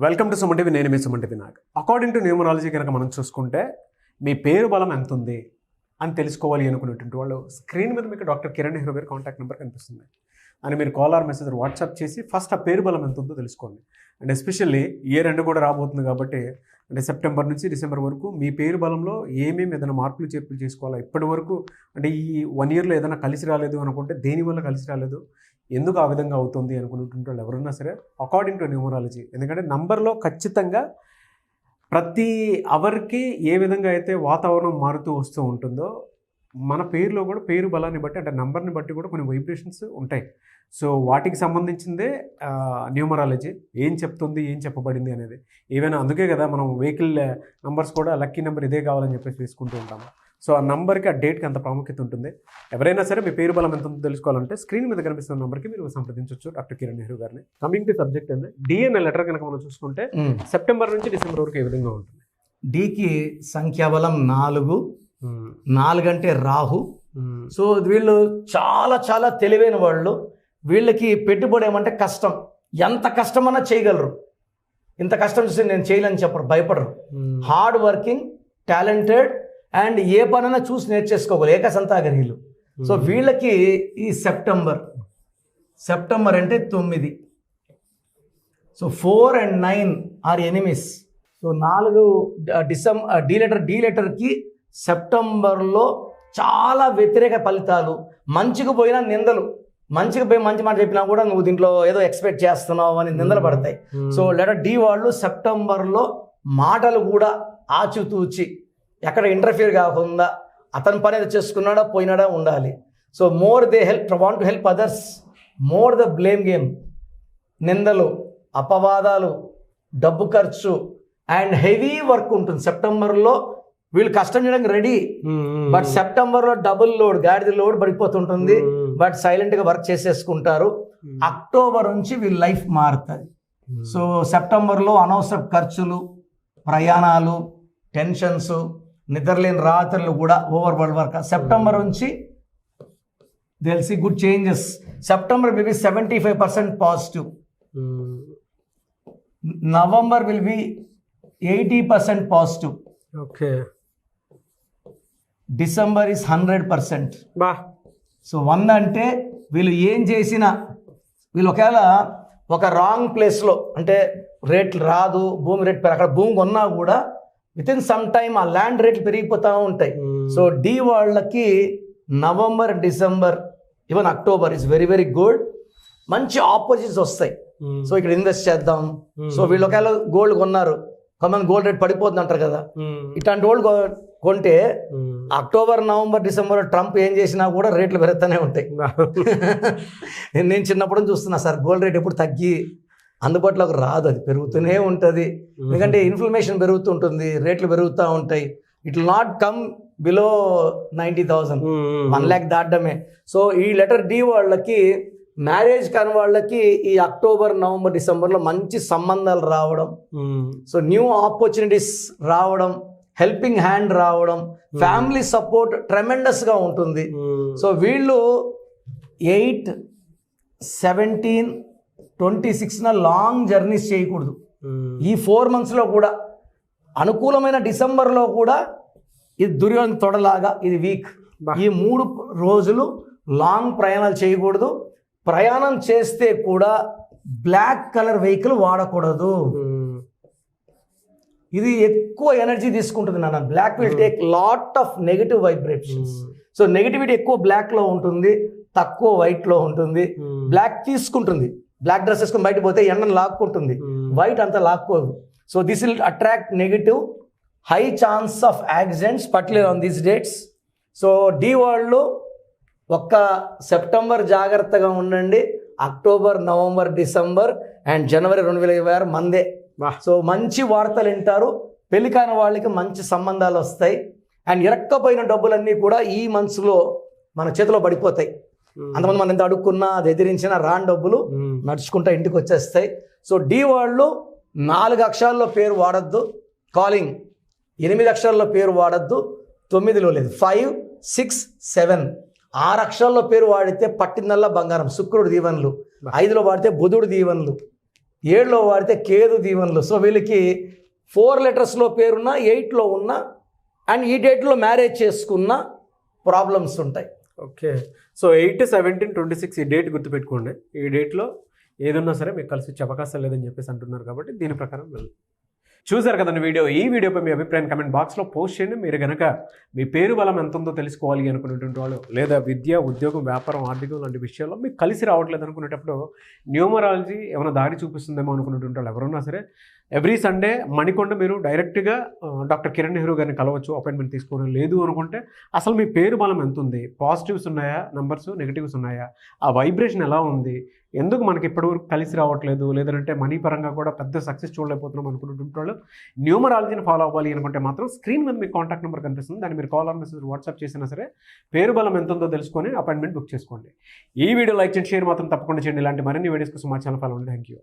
Welcome to Suman TV. నేను మీ Suman TV Nag. According to numerology కనుక మనం చూసుకుంటే మీ పేరు బలం ఎంత ఉంది అని తెలుసుకోవాలి అనుకునేటువంటి వాళ్ళు స్క్రీన్ మీద మీకు డాక్టర్ కిరణ్ నెహ్రూ గారి కాంటాక్ట్ నెంబర్ కనిపిస్తుంది. అని మీరు కాల్ ఆర్ మెసేజ్ వాట్సాప్ చేసి ఫస్ట్ ఆ పేరు బలం ఎంత ఉందో తెలుసుకోండి. అండ్ ఎస్పెషల్లీ ఇయర్ ఎండ్ కూడా రాబోతుంది కాబట్టి అంటే సెప్టెంబర్ నుంచి డిసెంబర్ వరకు మీ పేరు బలంలో ఏమేమి ఏదైనా మార్పులు చేర్పులు చేసుకోవాలా, ఇప్పటి వరకు అంటే ఈ 1 yearలో ఏదైనా కలిసి రాలేదు అనుకుంటే దేనివల్ల కలిసి రాలేదు, ఎందుకు ఆ విధంగా అవుతుంది అనుకునేటువంటి వాళ్ళు ఎవరన్నా సరే అకార్డింగ్ టు న్యూమరాలజీ, ఎందుకంటే నంబర్లో ఖచ్చితంగా ప్రతి అవర్కి ఏ విధంగా అయితే వాతావరణం మారుతూ వస్తూ ఉంటుందో మన పేరులో కూడా పేరు బలాన్ని బట్టి అంటే నంబర్ని బట్టి కూడా కొన్ని వైబ్రేషన్స్ ఉంటాయి. సో వాటికి సంబంధించిందే న్యూమరాలజీ ఏం చెప్తుంది, ఏం చెప్పబడింది అనేది. ఏవైనా అందుకే కదా మనం వెహికల్ నంబర్స్ కూడా లక్కీ నెంబర్ ఇదే కావాలని చెప్పేసి తీసుకుంటూ ఉంటాము. సో ఆ నంబర్కి ఆ డేట్కి అంత ప్రాముఖ్యత ఉంటుంది. ఎవరైనా సరే మీ పేరు బలం ఎంత ఉందో తెలుసుకోవాలంటే స్క్రీన్ మీద కనిపిస్తున్న నెంబర్కి మీరు సంప్రదించవచ్చు డాక్టర్ కిరణ్ నెహ్రూ గారిని. కమింగ్ టు సబ్జెక్ట్ అంటే డిఎన్ఏ లెటర్ కనుక మనం చూసుకుంటే సెప్టెంబర్ నుంచి డిసెంబర్ వరకు ఏ విధంగా ఉంటుంది? డికి సంఖ్యాబలం 4. 4 అంటే రాహు. సో వీళ్ళు చాలా చాలా తెలివైన వాళ్ళు. వీళ్ళకి పెట్టుబడి ఏమంటే కష్టం, ఎంత కష్టమన్నా చేయగలరు. ఇంత కష్టం చూసి నేను చేయలేని చెప్పరు, భయపడరు. హార్డ్ వర్కింగ్, టాలెంటెడ్ అండ్ ఏ పనైనా చూసి నేర్చేసుకోగలరు, ఏకసంతాగ్రహీలు. సో వీళ్ళకి ఈ సెప్టెంబర్ అంటే 9. So 4 and 9 are enemies. So 4 D లెటర్కి సెప్టెంబర్లో చాలా వ్యతిరేక ఫలితాలు. మంచిగా పోయినా నిందలు, మంచిగా పోయి మంచి మాట చెప్పినా కూడా నువ్వు దీంట్లో ఏదో ఎక్స్పెక్ట్ చేస్తున్నావు అని నిందలు పడతాయి. సో లెటర్ డి వాళ్ళు సెప్టెంబర్లో మాటలు కూడా ఆచితూచి ఎక్కడ ఇంటర్ఫియర్ కాకుండా అతని పని ఏదో చేసుకున్నాడా పోయినాడా ఉండాలి. So more they want to help others, more the blame game. నిందలు, అపవాదాలు, డబ్బు ఖర్చు అండ్ హెవీ వర్క్ ఉంటుంది సెప్టెంబర్లో. వీళ్ళు కష్టం చేయడానికి రెడీ, బట్ సెప్టెంబర్లో డబుల్ లోడ్, గాడిద లోడ్ పడిపోతుంటుంది. బట్ సైలెంట్గా వర్క్ చేసేసుకుంటారు. అక్టోబర్ నుంచి వీళ్ళ లైఫ్ మారుతుంది. సో సెప్టెంబర్లో అనవసర ఖర్చులు, ప్రయాణాలు, టెన్షన్స్, నిద్రలేని రాత్రులు కూడా ఓవర్ వరల్డ్ వర్క్. సెప్టెంబర్ నుంచి they'll see good changes. September will be 75% positive. November will be 80% positive. Okay. December is 100%. బా. సో 1 అంటే వీళ్ళు ఏం చేసినా, వీళ్ళు ఒకవేళ ఒక రాంగ్ ప్లేస్లో అంటే రేట్లు రాదు, భూమి రేట్ అక్కడ భూమి కొన్నా కూడా విత్ ఇన్ సమ్ టైమ్ ఆ ల్యాండ్ రేట్లు పెరిగిపోతూ ఉంటాయి. సో డి వాళ్ళకి November, December, even October is very very good. మంచి ఆపోజిట్స్ వస్తాయి. సో ఇక్కడ ఇన్వెస్ట్ చేద్దాం. సో వీళ్ళు ఒకవేళ గోల్డ్ కొన్నారు, కొంతమంది గోల్డ్ రేట్ పడిపోతుంది అంటారు కదా, ఇట్లాంటి గోల్డ్ కొంటే అక్టోబర్, నవంబర్, డిసెంబర్ ట్రంప్ ఏం చేసినా కూడా రేట్లు పెరుగుతూనే ఉంటాయి. నేను చిన్నప్పుడు చూస్తున్నా సార్, గోల్డ్ రేట్ ఎప్పుడు తగ్గి అందుబాటులోకి రాదు, అది పెరుగుతూనే ఉంటుంది. ఎందుకంటే ఇన్ఫ్లమేషన్ పెరుగుతుంటుంది, రేట్లు పెరుగుతూ ఉంటాయి. It will not come below 90,000, 1 lakh దాటమే. సో ఈ లెటర్ డి వాళ్ళకి, మ్యారేజ్ కాని వాళ్ళకి ఈ అక్టోబర్, నవంబర్, డిసెంబర్లో మంచి సంబంధాలు రావడం, సో న్యూ ఆపర్చునిటీస్ రావడం, హెల్పింగ్ హ్యాండ్ రావడం, ఫ్యామిలీ సపోర్ట్ ట్రెమెండస్గా ఉంటుంది. సో వీళ్ళు 8, 17, 26 లాంగ్ జర్నీస్ చేయకూడదు. ఈ 4 monthsలో కూడా అనుకూలమైన డిసెంబర్లో కూడా ఇది దుర్యోధన తొడలాగా ఇది వీక్. ఈ 3 రోజులు లాంగ్ ప్రయాణాలు చేయకూడదు. ప్రయాణం చేస్తే కూడా బ్లాక్ కలర్ వెహికల్ వాడకూడదు. ఇది ఎక్కువ ఎనర్జీ తీసుకుంటుంది నాన్న. Black will take lot of negative vibrations. So negativity ఎక్కువ బ్లాక్లో ఉంటుంది, తక్కువ వైట్లో ఉంటుంది. బ్లాక్ తీసుకుంటుంది, బ్లాక్ డ్రెస్ వేసుకొని బయట పోతే ఎండను లాక్కుంటుంది, వైట్ అంతా లాక్కోదు. So this will attract negative, high chance of accidents particular on these dates. So D వాళ్ళు ఒక్క సెప్టెంబర్ జాగ్రత్తగా ఉండండి. అక్టోబర్, నవంబర్, డిసెంబర్ అండ్ జనవరి 2026 మందే. సో మంచి వార్తలు వింటారు. పెళ్లి కాని వాళ్ళకి మంచి సంబంధాలు వస్తాయి. అండ్ ఇరక్కపోయిన డబ్బులన్నీ కూడా ఈ మంత్స్లో మన చేతిలో పడిపోతాయి. అంతమంది మనం ఎంత అడుక్కున్నా, అది ఎదిరించినా రాని డబ్బులు నడుచుకుంటా ఇంటికి వచ్చేస్తాయి. సో డి వాళ్ళు 4 అక్షరాల్లో పేరు వాడద్దు. కాలింగ్ 8 అక్షరాల్లో పేరు వాడద్దు. 9లో లేదు, 5, 6, 7 6 అక్షరాల్లో పేరు వాడితే పట్టిందల్లా బంగారం. శుక్రుడు దీవెనలు. 5లో వాడితే బుధుడు దీవెనలు. 7లో వాడితే కేతు దీవెనలు. సో వీళ్ళకి 4 లెటర్స్లో పేరున్న 8లో ఉన్న అండ్ ఈ డేట్లో మ్యారేజ్ చేసుకున్న ప్రాబ్లమ్స్ ఉంటాయి. ఓకే. సో 8, 17, 26 ఈ డేట్ గుర్తుపెట్టుకోండి. ఈ డేట్లో ఏదున్నా సరే మీకు కలిసి వచ్చే అవకాశం లేదని చెప్పేసి అంటున్నారు కాబట్టి దీని ప్రకారం వెళ్ళండి. చూసారు కదండి వీడియో. ఈ వీడియోపై మీ అభిప్రాయం కమెంట్ బాక్స్లో పోస్ట్ చేయండి. మీరు కనుక మీ పేరు బలం ఎంత ఉందో తెలుసుకోవాలి అనుకునేటువంటి వాళ్ళు, లేదా విద్య, ఉద్యోగం, వ్యాపారం, ఆర్థికం లాంటి విషయాల్లో మీకు కలిసి రావట్లేదు అనుకునేటప్పుడు న్యూమరాలజీ ఏమైనా దారి చూపిస్తుందేమో అనుకునేటువంటి వాళ్ళు ఎవరున్నా సరే ఎవ్రీ సండే మణికొండ మీరు డైరెక్ట్గా డాక్టర్ కిరణ్ నెహ్రూ గారిని కలవచ్చు, అపాయింట్మెంట్ తీసుకోవడం. లేదు అనుకుంటే అసలు మీ పేరు బలం ఎంత ఉంది, పాజిటివ్స్ ఉన్నాయా నంబర్స్, నెగిటివ్స్ ఉన్నాయా, ఆ వైబ్రేషన్ ఎలా ఉంది, ఎందుకు మనకి ఇప్పటివరకు కలిసి రావట్లేదు, లేదంటే మనీ పరంగా కూడా పెద్ద సక్సెస్ చూడలేకపోతున్నాం అనుకున్నటువంటి వాళ్ళు న్యూమరాలజీని ఫాలో అవ్వాలి అనుకుంటే మాత్రం స్క్రీన్ మీద మీకు కాంటాక్ట్ నెంబర్ కనిపిస్తుంది. దాన్ని మీరు కాల్ ఆర్ మెసేజ్ వాట్సాప్ చేసినా సరే పేరు బలం ఎంత ఉందో తెలుసుకొని అపాయింట్మెంట్ బుక్ చేసుకోండి. ఈ వీడియో లైక్ చేయండి, షేర్ మాత్రం తప్పకుండా చేయండి. ఇలాంటి మరిన్ని వీడియోస్ కోసం మా ఛానల్ ఫాలో అవ్వండి. Thank you.